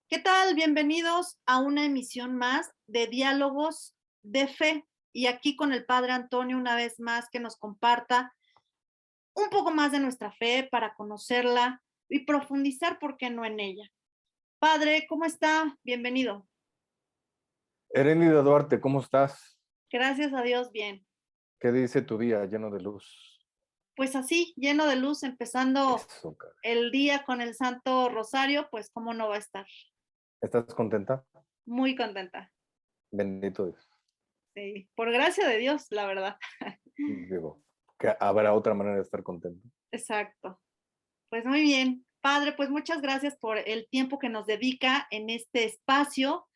¿Qué tal? Bienvenidos a una emisión más de Diálogos de Fe. Y aquí con el Padre Antonio una vez más que nos comparta un poco más de nuestra fe para conocerla y profundizar, ¿por qué no en ella? Padre, ¿cómo está? Bienvenido. Heréndida Duarte, ¿cómo estás? Gracias a Dios, bien. ¿Qué dice tu día lleno de luz? Pues así, lleno de luz, empezando Eso, cara. el día con el Santo Rosario, pues cómo no va a estar. ¿Estás contenta? Muy contenta. Bendito Dios. Sí, por gracia de Dios, la verdad. Digo, que habrá otra manera de estar contento. Exacto. Pues muy bien. Padre, pues muchas gracias por el tiempo que nos dedica en este espacio.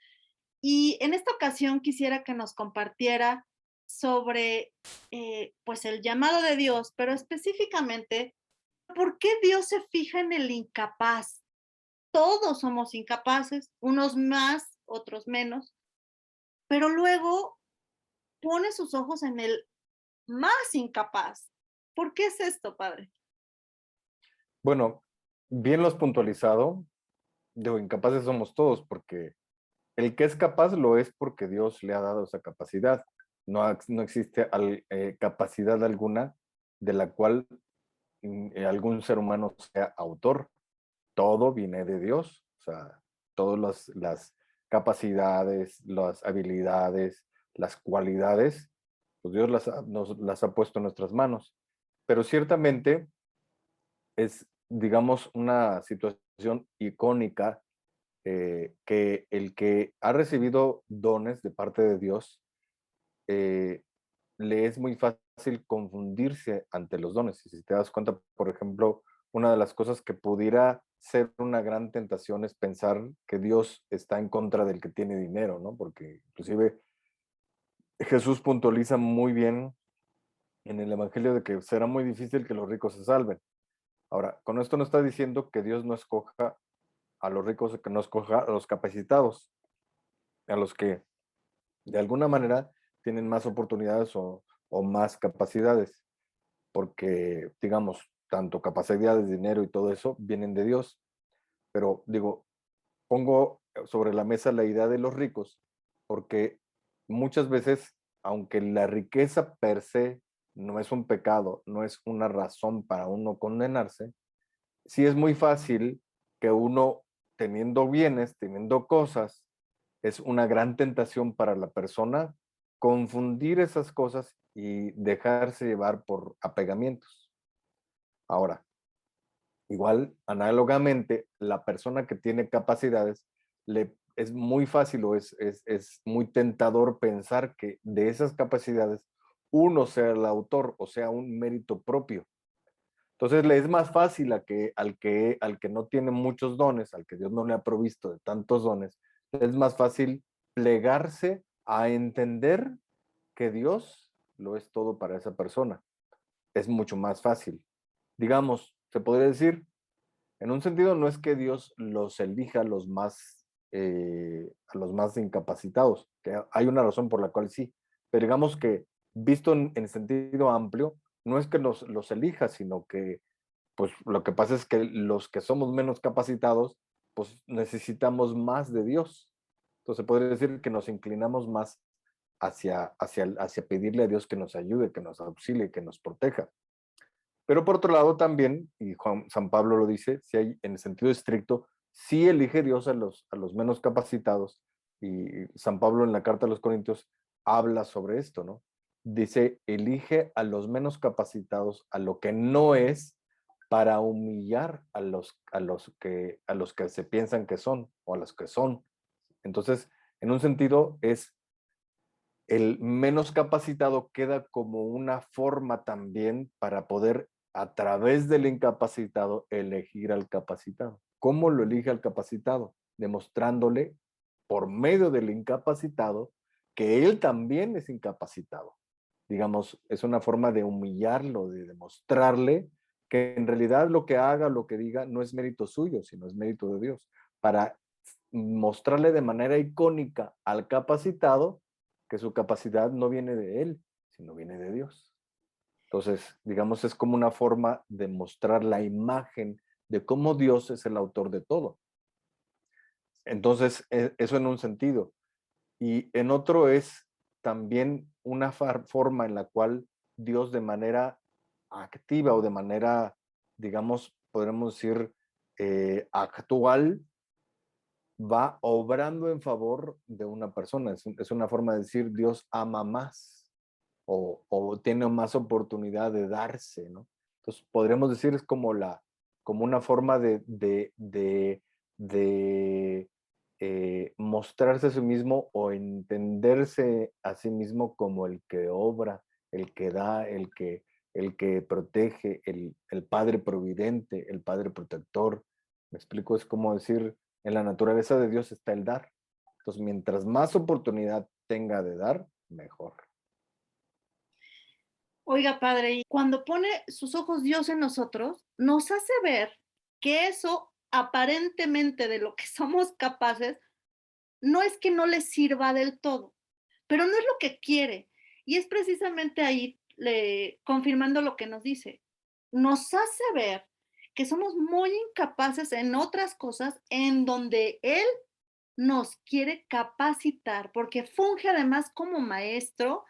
Y en esta ocasión quisiera que nos compartiera sobre pues el llamado de Dios, pero específicamente, ¿por qué Dios se fija en el incapaz? Todos somos incapaces, unos más, otros menos, pero luego pone sus ojos en el más incapaz. ¿Por qué es esto, Padre? Bueno, bien lo has puntualizado. Digo, incapaces somos todos, porque el que es capaz lo es porque Dios le ha dado esa capacidad. No existe capacidad alguna de la cual algún ser humano sea autor. Todo viene de Dios. O sea, todas las capacidades, las habilidades, las cualidades, pues Dios nos las ha puesto en nuestras manos. Pero ciertamente es, digamos, una situación icónica, que el que ha recibido dones de parte de Dios, eh, le es muy fácil confundirse ante los dones. Y si te das cuenta, por ejemplo, una de las cosas que pudiera ser una gran tentación es pensar que Dios está en contra del que tiene dinero, ¿no? Porque inclusive Jesús puntualiza muy bien en el Evangelio de que será muy difícil que los ricos se salven. Ahora, con esto no está diciendo que Dios no escoja a los ricos, que no escoja a los capacitados, a los que de alguna manera tienen más oportunidades o más capacidades, porque, digamos, tanto capacidades, dinero y todo eso vienen de Dios. Pero digo, pongo sobre la mesa la idea de los ricos, porque muchas veces, aunque la riqueza per se no es un pecado, no es una razón para uno condenarse, sí es muy fácil que uno, teniendo bienes, teniendo cosas, es una gran tentación para la persona confundir esas cosas y dejarse llevar por apegamientos. Ahora, igual, análogamente, la persona que tiene capacidades, es muy fácil o es muy tentador pensar que de esas capacidades uno sea el autor o sea un mérito propio. Entonces le es más fácil al que no tiene muchos dones, al que Dios no le ha provisto de tantos dones, le es más fácil plegarse a entender que Dios lo es todo para esa persona. Es mucho más fácil. Digamos, se podría decir, en un sentido no es que Dios los elija a los más incapacitados, que hay una razón por la cual sí, pero digamos que visto en sentido amplio, no es que los elija, sino que pues lo que pasa es que los que somos menos capacitados, pues necesitamos más de Dios. Entonces, podría decir que nos inclinamos más hacia pedirle a Dios que nos ayude, que nos auxilie, que nos proteja. Pero por otro lado también, y San Pablo lo dice, si hay en el sentido estricto, sí elige Dios a los menos capacitados, y San Pablo en la carta a los Corintios habla sobre esto, ¿no? Dice, elige a los menos capacitados, a lo que no es, para humillar a los que se piensan que son, o a los que son. Entonces, en un sentido, el menos capacitado queda como una forma también para poder, a través del incapacitado, elegir al capacitado. ¿Cómo lo elige al capacitado? Demostrándole por medio del incapacitado que él también es incapacitado. Digamos, es una forma de humillarlo, de demostrarle que en realidad lo que haga, lo que diga, no es mérito suyo, sino es mérito de Dios, para mostrarle de manera icónica al capacitado que su capacidad no viene de él, sino viene de Dios. Entonces, digamos, es como una forma de mostrar la imagen de cómo Dios es el autor de todo. Entonces, eso en un sentido. Y en otro es también una forma en la cual Dios de manera activa o de manera, digamos, podremos decir, actual, va obrando en favor de una persona. Es una forma de decir Dios ama más o tiene más oportunidad de darse, ¿no? Entonces, podríamos decir es como, como una forma de mostrarse a sí mismo o entenderse a sí mismo como el que obra, el que da, el que protege, el Padre providente, el Padre protector. ¿Me explico? Es como decir, en la naturaleza de Dios está el dar. Entonces, mientras más oportunidad tenga de dar, mejor. Oiga, padre, y cuando pone sus ojos Dios en nosotros, nos hace ver que eso aparentemente de lo que somos capaces, no es que no le sirva del todo, pero no es lo que quiere. Y es precisamente ahí confirmando lo que nos dice. Nos hace ver que somos muy incapaces en otras cosas en donde Él nos quiere capacitar, porque funge además como maestro,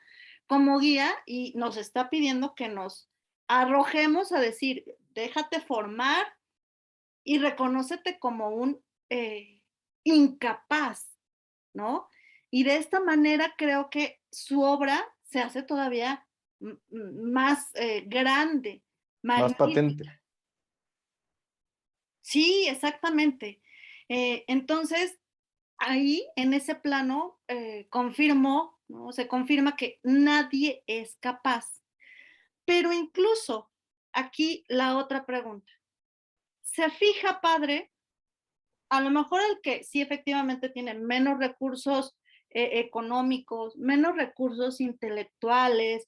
como guía y nos está pidiendo que nos arrojemos a decir, déjate formar y reconócete como un incapaz, ¿no? Y de esta manera creo que su obra se hace todavía más grande, Más magnífica. patente. Sí, exactamente. Entonces, ahí en ese plano confirmó, ¿no? Se confirma que nadie es capaz. Pero incluso aquí la otra pregunta. ¿Se fija, padre? A lo mejor el que sí efectivamente tiene menos recursos económicos, menos recursos intelectuales,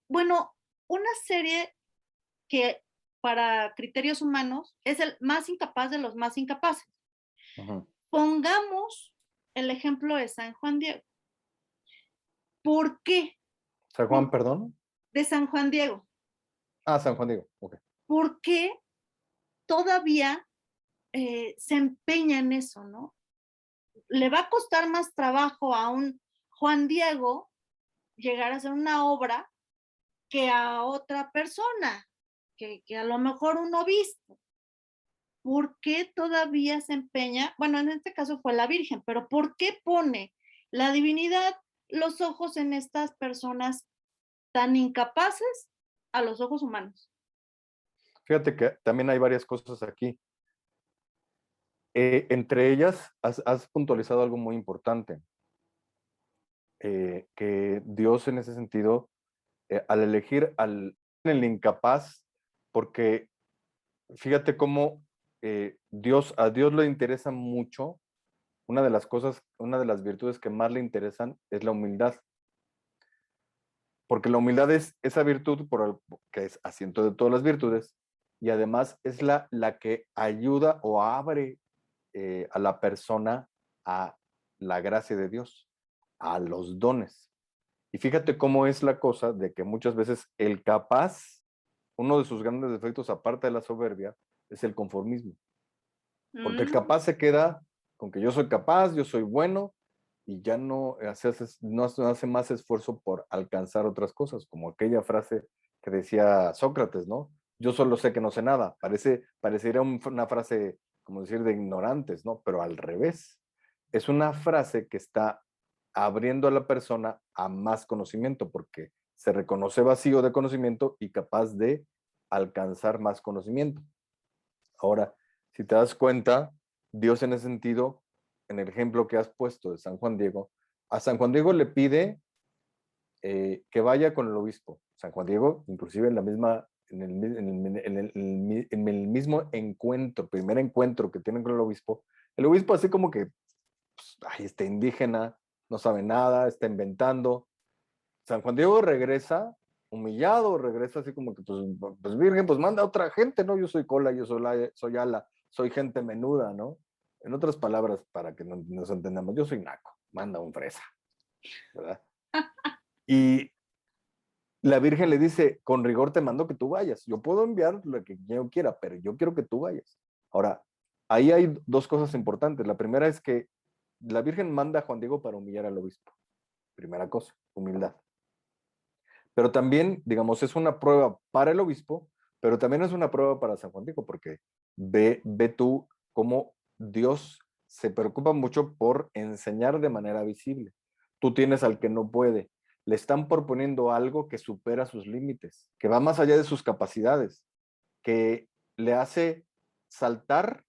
bueno, una serie que para criterios humanos es el más incapaz de los más incapaces. Ujú. Pongamos el ejemplo de San Juan Diego. ¿Por qué? San Juan, perdón. De San Juan Diego. Ah, San Juan Diego. Ok. ¿Por qué todavía se empeña en eso, no? Le va a costar más trabajo a un Juan Diego llegar a hacer una obra que a otra persona, que a lo mejor un obispo. ¿Por qué todavía se empeña? Bueno, en este caso fue la Virgen, pero ¿por qué pone la divinidad los ojos en estas personas tan incapaces a los ojos humanos? Fíjate que también hay varias cosas aquí. Entre ellas, has puntualizado algo muy importante, que Dios en ese sentido, al elegir el incapaz, porque fíjate cómo a Dios le interesa mucho, una de las cosas, una de las virtudes que más le interesan es la humildad, porque la humildad es esa virtud que es asiento de todas las virtudes y además es la que ayuda o abre a la persona a la gracia de Dios, a los dones. Y fíjate cómo es la cosa de que muchas veces el capaz, uno de sus grandes defectos, aparte de la soberbia, es el conformismo. Porque el Mm, capaz se queda con que yo soy capaz, yo soy bueno, y ya no hace más esfuerzo por alcanzar otras cosas, como aquella frase que decía Sócrates, ¿no? Yo solo sé que no sé nada. Parecería una frase, como decir, de ignorantes, ¿no? Pero al revés. Es una frase que está abriendo a la persona a más conocimiento, porque se reconoce vacío de conocimiento y capaz de alcanzar más conocimiento. Ahora, si te das cuenta, Dios en ese sentido, en el ejemplo que has puesto de San Juan Diego, a San Juan Diego le pide que vaya con el obispo. San Juan Diego, inclusive en la misma, en el mismo encuentro, primer encuentro que tienen con el obispo así como que, pues, ay, está indígena, no sabe nada, está inventando. San Juan Diego regresa humillado, regresa así como que, pues virgen, pues manda a otra gente, ¿no? Yo soy cola, soy ala, soy gente menuda, ¿no? En otras palabras, para que nos entendamos, yo soy naco, manda un fresa, ¿verdad? Y la Virgen le dice, con rigor te mando que tú vayas. Yo puedo enviar lo que yo quiera, pero yo quiero que tú vayas. Ahora, ahí hay dos cosas importantes. La primera es que la Virgen manda a Juan Diego para humillar al obispo. Primera cosa, humildad. Pero también, digamos, es una prueba para el obispo, pero también es una prueba para San Juan Diego, porque ve tú cómo Dios se preocupa mucho por enseñar de manera visible. Tú tienes al que no puede. Le están proponiendo algo que supera sus límites, que va más allá de sus capacidades, que le hace saltar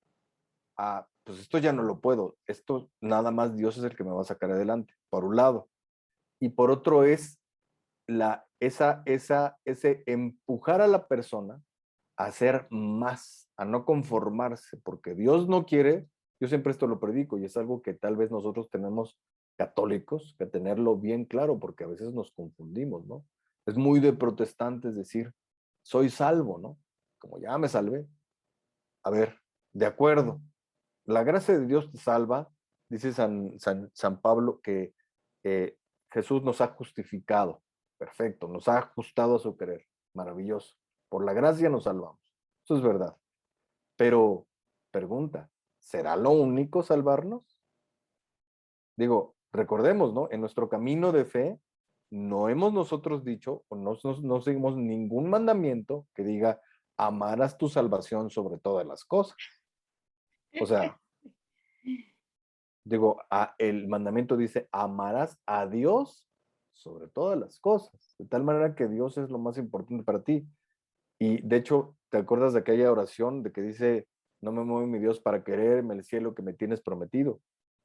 a, pues esto ya no lo puedo, esto nada más Dios es el que me va a sacar adelante, por un lado. Y por otro es ese empujar a la persona a hacer más, a no conformarse, porque Dios no quiere, yo siempre esto lo predico y es algo que tal vez nosotros tenemos católicos que tenerlo bien claro, porque a veces nos confundimos, ¿no? Es muy de protestantes decir, soy salvo, ¿no? Como ya me salvé. A ver, de acuerdo, la gracia de Dios te salva, dice San Pablo que eh, Jesús nos ha justificado, perfecto, nos ha ajustado a su querer, maravilloso. Por la gracia nos salvamos, eso es verdad. Pero, pregunta, ¿será lo único salvarnos? Digo, recordemos, ¿no? En nuestro camino de fe, no hemos nosotros dicho, o no seguimos ningún mandamiento que diga, amarás tu salvación sobre todas las cosas. O sea, digo, el mandamiento dice, amarás a Dios sobre todas las cosas, de tal manera que Dios es lo más importante para ti. Y de hecho, ¿te acuerdas de aquella oración de que dice, no me mueve mi Dios para quererme el cielo que me tienes prometido,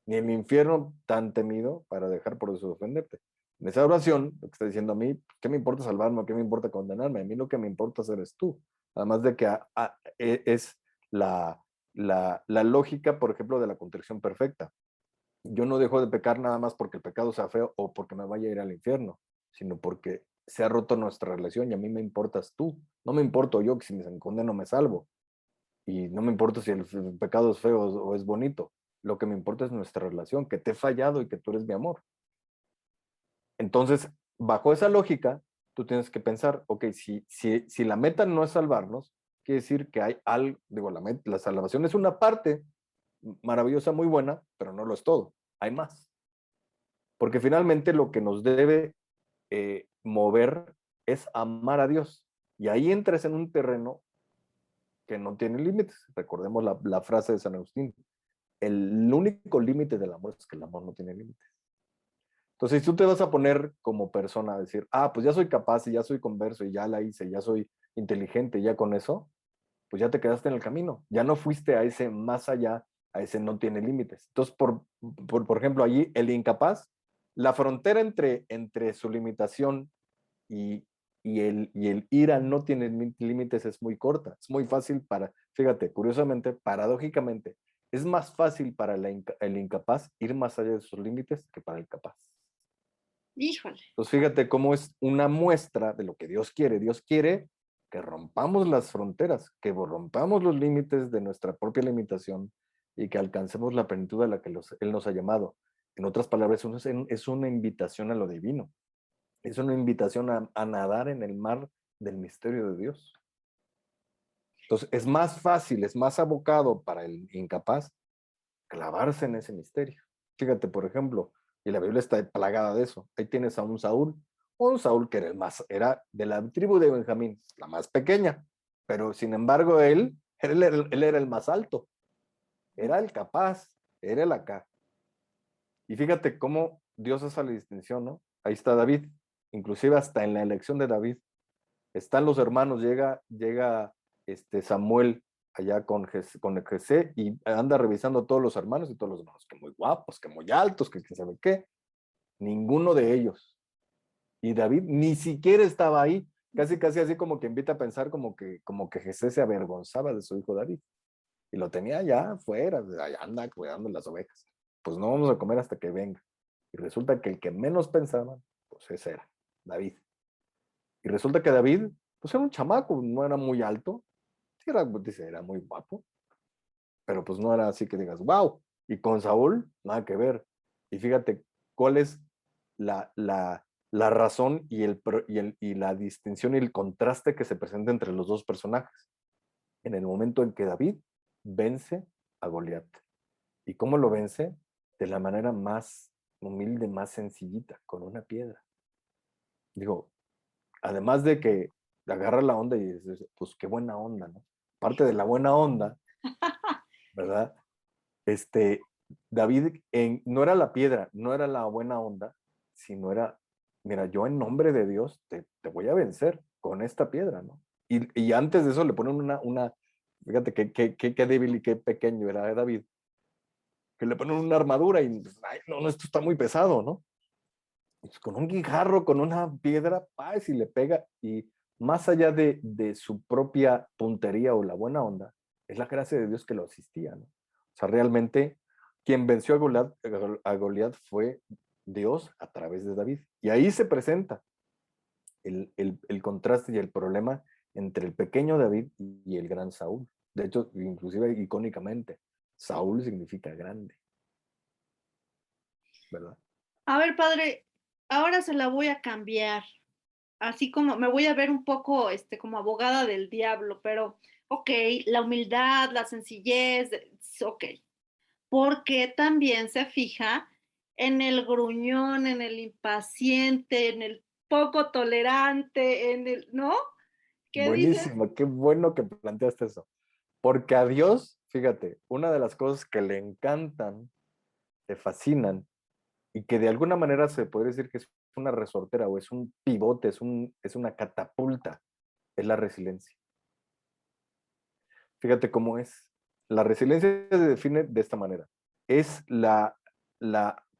ni el infierno tan temido para dejar por eso ofenderte? En esa oración, lo que está diciendo a mí, ¿qué me importa salvarme? ¿Qué me importa condenarme? A mí lo que me importa hacer es tú. Además de que es la lógica, por ejemplo, de la contrición perfecta. Yo no dejo de pecar nada más porque el pecado sea feo o porque me vaya a ir al infierno, sino porque se ha roto nuestra relación y a mí me importas tú. No me importo yo que si me condeno me salvo. Y no me importa si el pecado es feo o es bonito. Lo que me importa es nuestra relación, que te he fallado y que tú eres mi amor. Entonces, bajo esa lógica, tú tienes que pensar, ok, si la meta no es salvarnos, quiere decir que hay algo, digo, la salvación es una parte maravillosa, muy buena, pero no lo es todo. Hay más. Porque finalmente lo que nos debe mover es amar a Dios. Y ahí entras en un terreno que no tiene límites. Recordemos la frase de San Agustín. El único límite del amor es que el amor no tiene límites. Entonces, si tú te vas a poner como persona a decir, pues ya soy capaz y ya soy converso y ya la hice, ya soy inteligente, ya con eso, pues ya te quedaste en el camino. Ya no fuiste a ese más allá, a ese no tiene límites. Entonces, por ejemplo, allí el incapaz, la frontera entre su limitación y, y el ira no tiene límites es muy corta. Es muy fácil fíjate, curiosamente, paradójicamente, es más fácil para el incapaz ir más allá de sus límites que para el capaz. Híjole. Entonces, fíjate cómo es una muestra de lo que Dios quiere. Dios quiere que rompamos las fronteras, que rompamos los límites de nuestra propia limitación y que alcancemos la plenitud a la que Él nos ha llamado. En otras palabras, es una invitación a lo divino. Es una invitación a nadar en el mar del misterio de Dios. Entonces, es más fácil, es más abocado para el incapaz clavarse en ese misterio. Fíjate, por ejemplo, y la Biblia está plagada de eso. Ahí tienes a un Saúl que era de la tribu de Benjamín, la más pequeña, pero sin embargo él era el más alto, era el capaz, era el acá. Y fíjate cómo Dios hace la distinción, ¿no? Ahí está David, inclusive hasta en la elección de David, están los hermanos, llega Samuel allá con Jesé y anda revisando a todos los hermanos y todos los hermanos, que muy guapos, que muy altos, que quién sabe qué. Ninguno de ellos. Y David ni siquiera estaba ahí. Casi, casi así como que invita a pensar como que Jesé se avergonzaba de su hijo David. Y lo tenía ya afuera, allá anda cuidando las ovejas. Pues no vamos a comer hasta que venga. Y resulta que el que menos pensaban, pues ese era, David. Y resulta que David, pues era un chamaco, no era muy alto, sí era muy guapo, pero pues no era así que digas, wow. Y con Saúl, nada que ver. Y fíjate cuál es la razón y la distinción y el contraste que se presenta entre los dos personajes. En el momento en que David vence a Goliat. ¿Y cómo lo vence? De la manera más humilde, más sencillita, con una piedra. Digo, además de que agarra la onda y dices, pues qué buena onda, ¿no? Parte de la buena onda, ¿verdad? Este, David no era la piedra, no era la buena onda, sino era, mira, yo en nombre de Dios te voy a vencer con esta piedra, ¿no? Y antes de eso le ponen fíjate qué débil y qué pequeño era David, que le ponen una armadura y, ay, no, esto está muy pesado, ¿no? Pues con un guijarro, con una piedra, y le pega, y más allá de su propia puntería o la buena onda, es la gracia de Dios que lo asistía, ¿no? O sea, realmente quien venció a Goliat fue Dios a través de David. Y ahí se presenta el contraste y el problema entre el pequeño David y el gran Saúl. De hecho, inclusive icónicamente, Saúl significa grande, ¿verdad? A ver, padre, ahora se la voy a cambiar. Así como me voy a ver un poco, como abogada del diablo, pero, ok, la humildad, la sencillez, ok, porque también se fija en el gruñón, en el impaciente, en el poco tolerante, ¿no? ¿Qué dices? Buenísimo, qué bueno que planteaste eso. Porque a Dios, fíjate, una de las cosas que le encantan, le fascinan, y que de alguna manera se puede decir que es una resortera o es un pivote, es una catapulta, es la resiliencia. Fíjate cómo es. La resiliencia se define de esta manera. Es la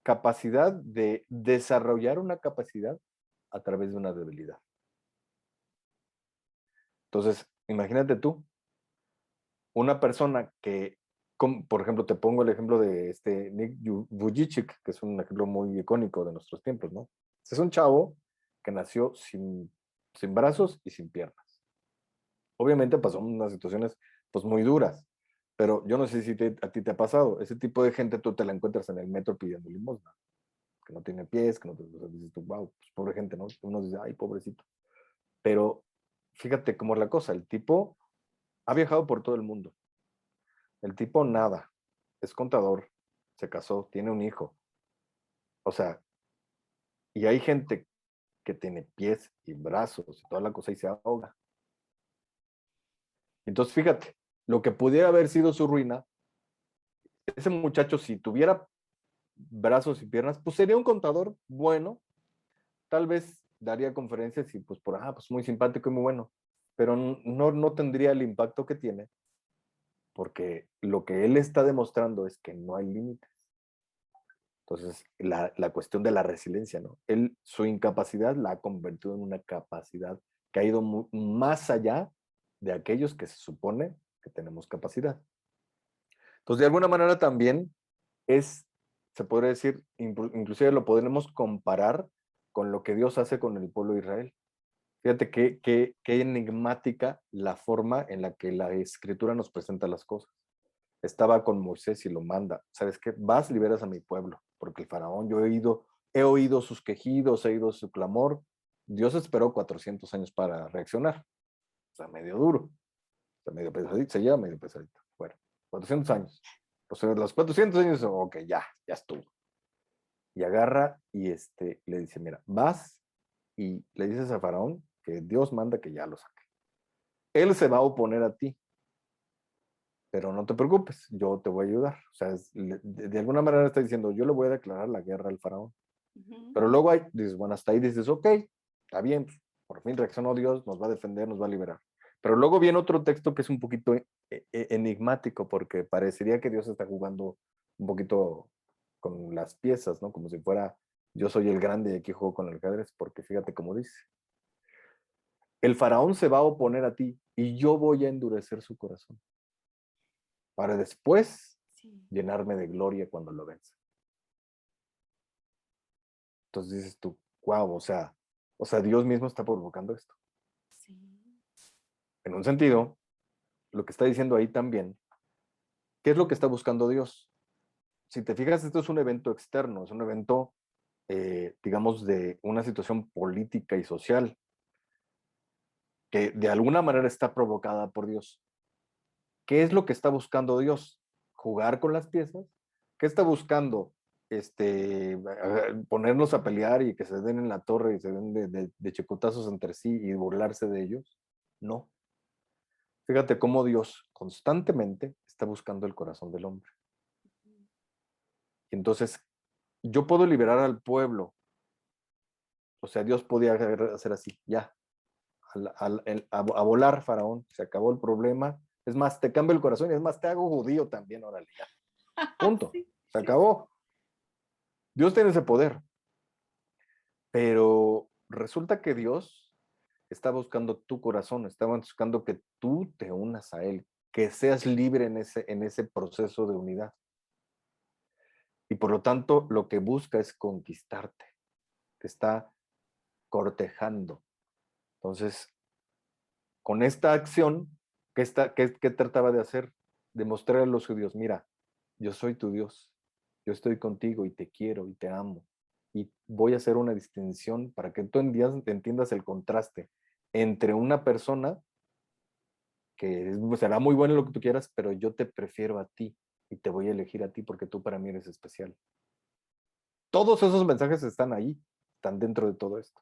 capacidad de desarrollar una capacidad a través de una debilidad. Entonces, imagínate tú, una persona que, por ejemplo, te pongo el ejemplo de Nick Vujicic, que es un ejemplo muy icónico de nuestros tiempos, ¿no? Es un chavo que nació sin brazos y sin piernas. Obviamente pasó unas situaciones pues muy duras, pero yo no sé si a ti te ha pasado. Ese tipo de gente tú te la encuentras en el metro pidiendo limosna, que no tiene pies, que no te, o sea, dices tú, wow, pues, pobre gente, ¿no? Uno dice, ay, pobrecito. Pero fíjate cómo es la cosa, el tipo ha viajado por todo el mundo. El tipo nada, es contador, se casó, tiene un hijo. O sea, y hay gente que tiene pies y brazos y toda la cosa y se ahoga. Entonces, fíjate, lo que pudiera haber sido su ruina, ese muchacho, si tuviera brazos y piernas, pues sería un contador bueno, tal vez daría conferencias y pues muy simpático y muy bueno, pero no tendría el impacto que tiene, porque lo que él está demostrando es que no hay límites. Entonces, la cuestión de la resiliencia, ¿no? Su incapacidad la ha convertido en una capacidad que ha ido más allá de aquellos que se supone que tenemos capacidad. Entonces, de alguna manera también se podría decir, inclusive lo podremos comparar con lo que Dios hace con el pueblo de Israel. Fíjate qué enigmática la forma en la que la escritura nos presenta las cosas. Estaba con Moisés y lo manda. ¿Sabes qué? Vas, liberas a mi pueblo, porque el faraón, yo he oído sus quejidos, he oído su clamor. Dios esperó 400 años para reaccionar. O sea, medio duro. O sea, medio pesadito, se lleva medio pesadito. Bueno, 400 años. O sea, los 400 años, ok, ya estuvo. Y agarra y le dice, mira, vas y le dices a Faraón que Dios manda que ya lo saque. Él se va a oponer a ti, pero no te preocupes, yo te voy a ayudar. O sea, de alguna manera está diciendo, yo le voy a declarar la guerra al Faraón. Ujú. Pero luego dices, bueno, hasta ahí dices, ok, está bien, pues, por fin reaccionó Dios, nos va a defender, nos va a liberar. Pero luego viene otro texto que es un poquito enigmático, porque parecería que Dios está jugando un poquito con las piezas, ¿no? Como si fuera, yo soy el grande y aquí juego con el ajedrez, porque fíjate cómo dice, el faraón se va a oponer a ti y yo voy a endurecer su corazón, para después Sí, llenarme de gloria cuando lo venza. Entonces dices tú, wow, o sea, Dios mismo está provocando esto. sí. En un sentido, lo que está diciendo ahí también, ¿qué es lo que está buscando Dios? Si te fijas, esto es un evento externo, es un evento, digamos, de una situación política y social que de alguna manera está provocada por Dios. ¿Qué es lo que está buscando Dios? jugar con las piezas? ¿Qué está buscando? Ponernos a pelear y que se den en la torre y se den de chicotazos entre sí y burlarse de ellos. No. Fíjate cómo Dios constantemente está buscando el corazón del hombre. Y entonces, yo puedo liberar al pueblo. O sea, Dios podía hacer así, ya, a volar, Faraón, se acabó el problema. Es más, te cambio el corazón y es más, te hago judío también, órale, ya. Punto, Sí, se sí, sí. acabó. Dios tiene ese poder, pero resulta que Dios está buscando tu corazón, está buscando que tú te unas a Él, que seas libre en ese proceso de unidad. Y por lo tanto, lo que busca es conquistarte, te está cortejando. Entonces, con esta acción, ¿qué trataba de hacer? Demostrar a los judíos, mira, yo soy tu Dios, yo estoy contigo y te quiero y te amo. Y voy a hacer una distinción para que tú entiendas el contraste entre una persona que será muy buena en lo que tú quieras, pero yo te prefiero a ti y te voy a elegir a ti porque tú para mí eres especial. Todos esos mensajes están ahí, están dentro de todo esto.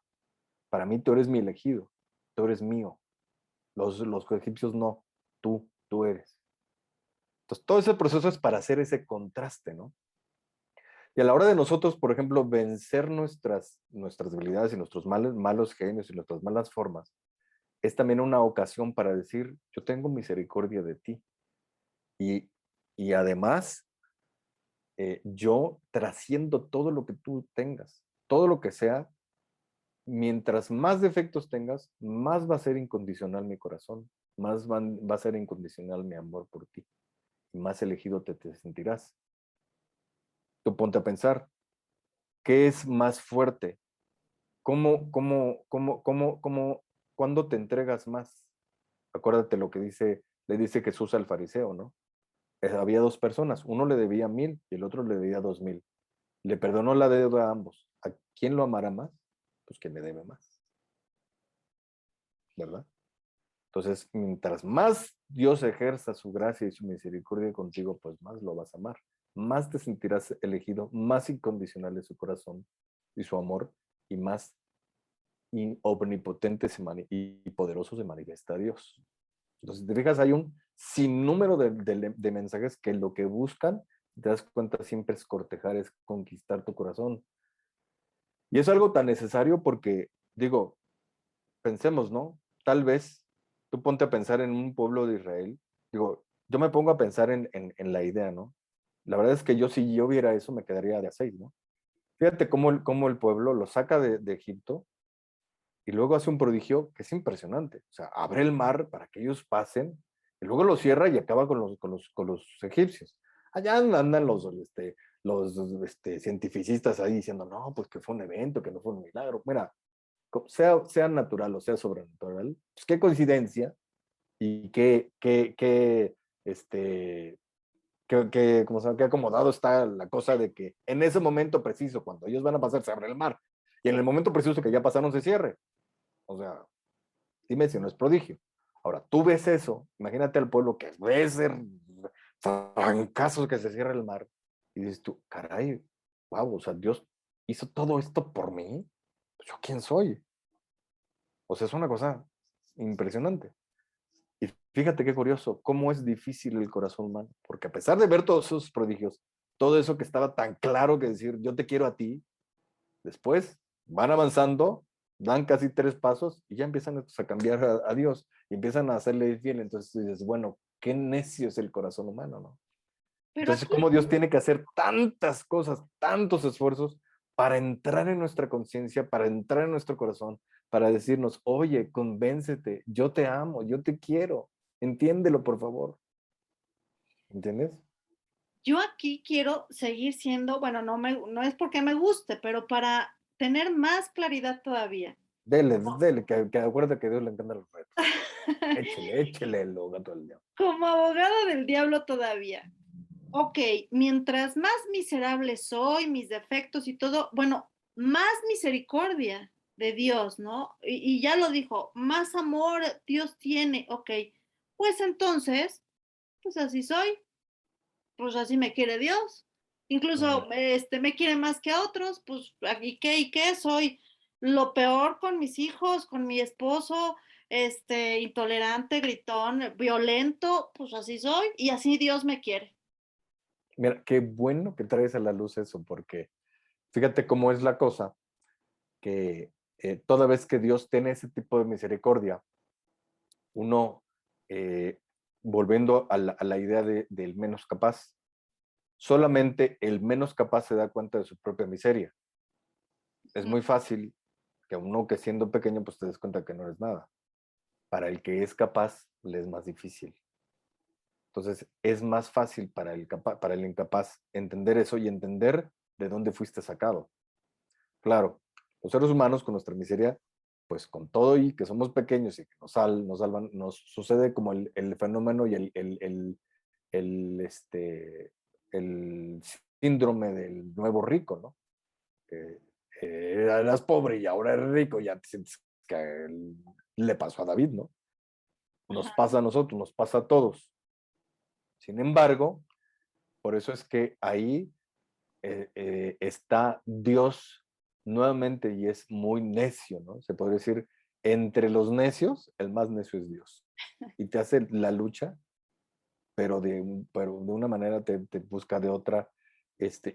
Para mí tú eres mi elegido, tú eres mío. Los egipcios no, tú eres. Entonces, todo ese proceso es para hacer ese contraste, ¿no? Y a la hora de nosotros, por ejemplo, vencer nuestras debilidades y nuestros malos genios y nuestras malas formas, es también una ocasión para decir, yo tengo misericordia de ti. Y, y además, yo trasciendo todo lo que tú tengas, todo lo que sea, mientras más defectos tengas, más va a ser incondicional mi corazón, más va a ser incondicional mi amor por ti, y más elegido te sentirás. Tú ponte a pensar, ¿qué es más fuerte? ¿Cuándo te entregas más? Acuérdate lo que le dice Jesús al fariseo, ¿no? Había dos personas, uno le debía 1,000 y el otro le debía 2,000. Le perdonó la deuda a ambos. ¿A quién lo amará más? Pues quien le debe más, ¿verdad? Entonces, mientras más Dios ejerza su gracia y su misericordia contigo, pues más lo vas a amar. Más te sentirás elegido, más incondicional es su corazón y su amor, y más omnipotente y poderoso se manifiesta Dios. Entonces, te fijas, hay un sinnúmero de mensajes que lo que buscan, te das cuenta, siempre es cortejar, es conquistar tu corazón. Y es algo tan necesario porque, digo, pensemos, ¿no? Tal vez tú ponte a pensar en un pueblo de Israel. Digo, yo me pongo a pensar en la idea, ¿no? La verdad es que yo, si yo viera eso, me quedaría de a 6, ¿no? Fíjate cómo el pueblo lo saca de Egipto y luego hace un prodigio que es impresionante. O sea, abre el mar para que ellos pasen y luego lo cierra y acaba con los egipcios. Allá andan los cientificistas ahí diciendo, no, pues que fue un evento, que no fue un milagro. Mira, sea natural o sea sobrenatural, pues qué coincidencia y como se llama, qué acomodado está la cosa de que en ese momento preciso, cuando ellos van a pasar, se abre el mar y en el momento preciso que ya pasaron, se cierre. O sea, dime si no es prodigio. Ahora, tú ves eso, imagínate al pueblo que ve ser fracasos que se cierra el mar y dices tú, caray, wow, o sea, Dios hizo todo esto por mí. Pues, ¿yo quién soy? O sea, es una cosa impresionante. Y fíjate qué curioso, cómo es difícil el corazón humano, porque a pesar de ver todos esos prodigios, todo eso que estaba tan claro que decir, yo te quiero a ti, después van avanzando, dan casi 3 pasos y ya empiezan a cambiar a Dios y empiezan a hacerle fiel. Entonces tú dices, bueno, qué necio es el corazón humano, ¿no? Pero Entonces, aquí, cómo Dios tiene que hacer tantas cosas, tantos esfuerzos para entrar en nuestra conciencia, para entrar en nuestro corazón, para decirnos, oye, convéncete, yo te amo, yo te quiero, entiéndelo, por favor. ¿Entiendes? yo aquí quiero seguir siendo, bueno, no es porque me guste, pero para tener más claridad todavía. Dele, que acuérdate que a Dios le encantan los retos. Échele lo gato del diablo. Como abogada del diablo todavía. Ok, mientras más miserable soy, mis defectos y todo, bueno, más misericordia de Dios, ¿no? Y ya lo dijo, más amor Dios tiene, ok, pues entonces, pues así soy, pues así me quiere Dios. Ujú. Incluso me quiere más que a otros, pues ¿y qué? ¿Y qué? Soy lo peor con mis hijos, con mi esposo, intolerante, gritón, violento, pues así soy y así Dios me quiere. Mira, qué bueno que traes a la luz eso, porque fíjate cómo es la cosa, que toda vez que Dios tiene ese tipo de misericordia, uno, eh, volviendo a la idea del menos capaz, solamente el menos capaz se da cuenta de su propia miseria. Es Ujú. muy fácil que uno que siendo pequeño pues te des cuenta que no eres nada. Para el que es capaz le es más difícil. Entonces es más fácil para el incapaz entender eso y entender de dónde fuiste sacado. Claro, los seres humanos con nuestra miseria, pues con todo y que somos pequeños y que nos salvan, nos sucede como el fenómeno y el síndrome del nuevo rico, ¿no? Que eras pobre y ahora eres rico, ya te sientes que le pasó a David, ¿no? Nos Ajá. pasa a nosotros, nos pasa a todos. Sin embargo, por eso es que ahí está Dios nuevamente y es muy necio, ¿no? Se podría decir, entre los necios, el más necio es Dios. Y te hace la lucha, pero de una manera te busca de otra.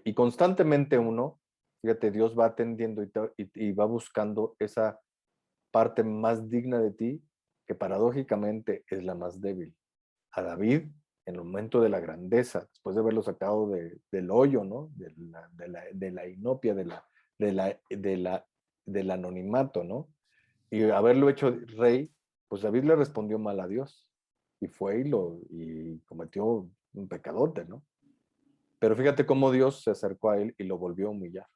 Y constantemente uno, fíjate, Dios va atendiendo y va buscando esa parte más digna de ti, que paradójicamente es la más débil. A David, en el momento de la grandeza, después de haberlo sacado del hoyo, ¿no? De la inopia, del anonimato, ¿no? Y haberlo hecho rey, pues David le respondió mal a Dios y fue y cometió un pecadote, ¿no? Pero fíjate cómo Dios se acercó a él y lo volvió a humillar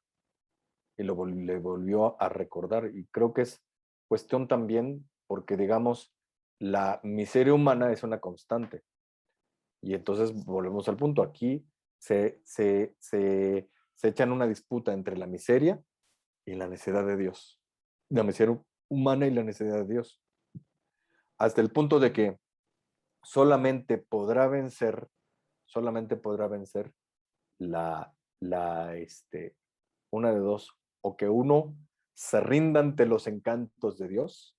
y le volvió a recordar. Y creo que es cuestión también porque, digamos, la miseria humana es una constante. Y entonces volvemos al punto. Aquí se echan una disputa entre la miseria y la necesidad de Dios. La miseria humana y la necesidad de Dios. Hasta el punto de que solamente podrá vencer, solamente podrá vencer la, la, una de dos, o que uno se rinda ante los encantos de Dios,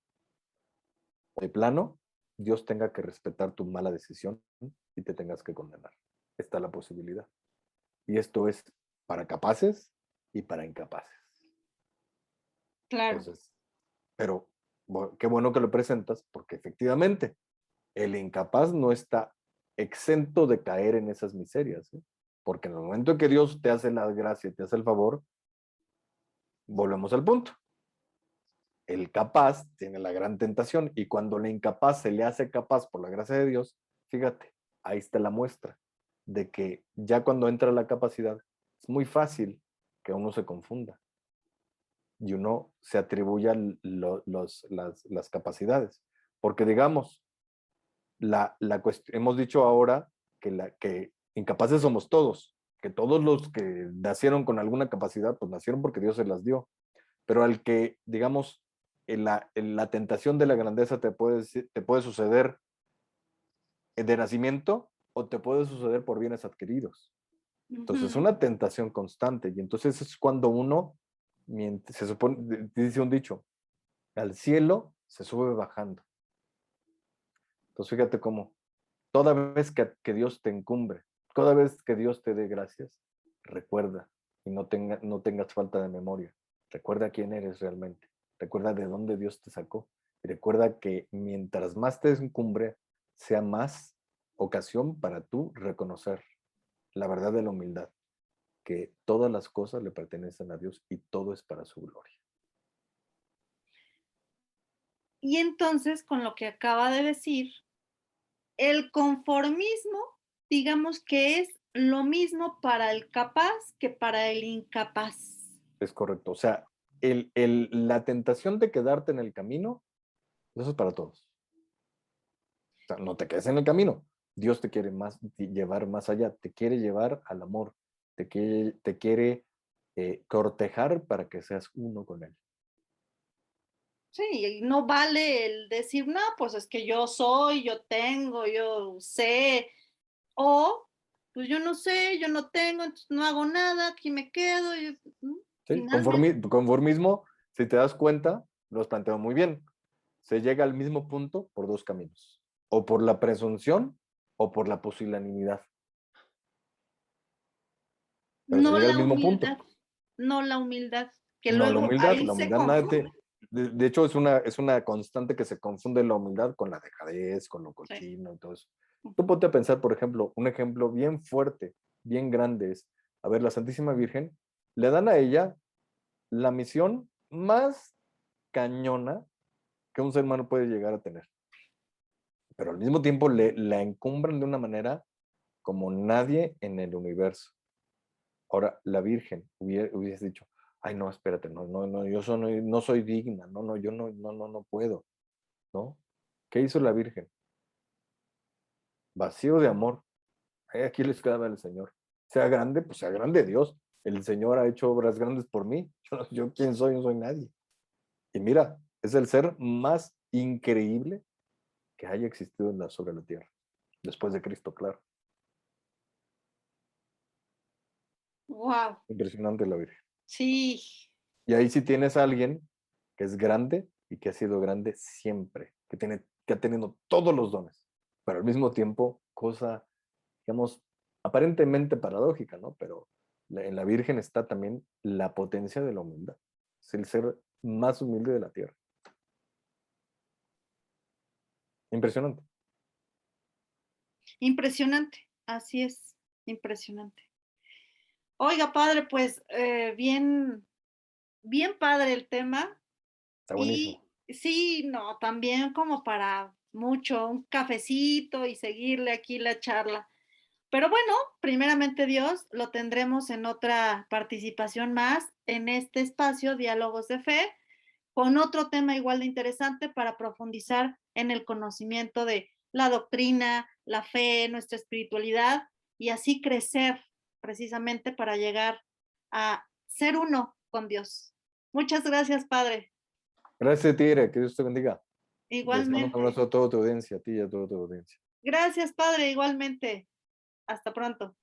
o de plano, Dios tenga que respetar tu mala decisión y te tengas que condenar. Está la posibilidad. Y esto es para capaces y para incapaces. Claro. Entonces, pero qué bueno que lo presentas, porque efectivamente el incapaz no está exento de caer en esas miserias, ¿eh? Porque en el momento en que Dios te hace la gracia, te hace el favor, volvemos al punto. El capaz tiene la gran tentación y cuando el incapaz se le hace capaz por la gracia de Dios, fíjate, ahí está la muestra de que ya cuando entra la capacidad, es muy fácil que uno se confunda y uno se atribuya las capacidades. Porque digamos, hemos dicho ahora que incapaces somos todos, que todos los que nacieron con alguna capacidad, pues nacieron porque Dios se las dio. Pero al que, digamos, en la tentación de la grandeza te puede suceder de nacimiento o te puede suceder por bienes adquiridos. Entonces, es Ujú. una tentación constante. Y entonces es cuando uno, se supone, dice un dicho, al cielo se sube bajando. Entonces, fíjate cómo toda vez que Dios te encumbre, toda vez que Dios te dé gracias, recuerda y no tengas falta de memoria. Recuerda quién eres realmente. Recuerda de dónde Dios te sacó. Y recuerda que mientras más te encumbre, sea más ocasión para tú reconocer la verdad de la humildad, que todas las cosas le pertenecen a Dios y todo es para su gloria. Y entonces, con lo que acaba de decir, el conformismo, digamos que es lo mismo para el capaz que para el incapaz. Es correcto. O sea, la tentación de quedarte en el camino, eso es para todos. O sea, no te quedes en el camino. Dios te quiere llevar más allá, te quiere llevar al amor, te quiere cortejar para que seas uno con Él. Sí, y no vale el decir, no, pues es que yo soy, yo tengo, yo sé, o pues yo no sé, yo no tengo, entonces no hago nada, aquí me quedo. ¿Sí? Finalmente, Conformismo, si te das cuenta, los planteo muy bien. Se llega al mismo punto por dos caminos, o por la presunción o por la pusilanimidad, pero se no llega al la mismo punto. humildad, no la humildad, que No, luego ahí la se humildad nada confunde. de hecho es una constante que se confunde la humildad con la dejadez, con lo Sí. cochino y todo eso. Tú Ujú. ponte a pensar, por ejemplo, un ejemplo bien fuerte, bien grande es, a ver, la Santísima Virgen, le dan a ella la misión más cañona que un ser humano puede llegar a tener, pero al mismo tiempo la encumbran de una manera como nadie en el universo. Ahora, la Virgen hubiese dicho, ay, no, espérate, no, yo no soy digna, yo no puedo, ¿no? ¿Qué hizo la Virgen? Vacío de amor. Ay, aquí les queda el Señor. Sea grande, pues sea grande Dios. El Señor ha hecho obras grandes por mí. Yo quién soy, no soy nadie. Y mira, es el ser más increíble que haya existido sobre la tierra, después de Cristo, claro. Wow, Impresionante la Virgen. sí, Y ahí sí tienes a alguien que es grande y que ha sido grande siempre, que ha tenido todos los dones, pero al mismo tiempo, cosa, digamos, aparentemente paradójica, ¿no? Pero en la Virgen está también la potencia de la humildad. Es el ser más humilde de la tierra. Impresionante. impresionante, así es, impresionante. Oiga, padre, pues bien, bien padre el tema. Está Y buenísimo. sí, no, también como para mucho, un cafecito y seguirle aquí la charla. Pero bueno, primeramente Dios, lo tendremos en otra participación más en este espacio, Diálogos de Fe, con otro tema igual de interesante para profundizar en el conocimiento de la doctrina, la fe, nuestra espiritualidad y así crecer precisamente para llegar a ser uno con Dios. Muchas gracias, Padre. Gracias, Tigre. Que Dios te bendiga. Les mando un Igualmente. abrazo a toda tu audiencia, a ti y a toda tu audiencia. Gracias, Padre, igualmente. Hasta pronto.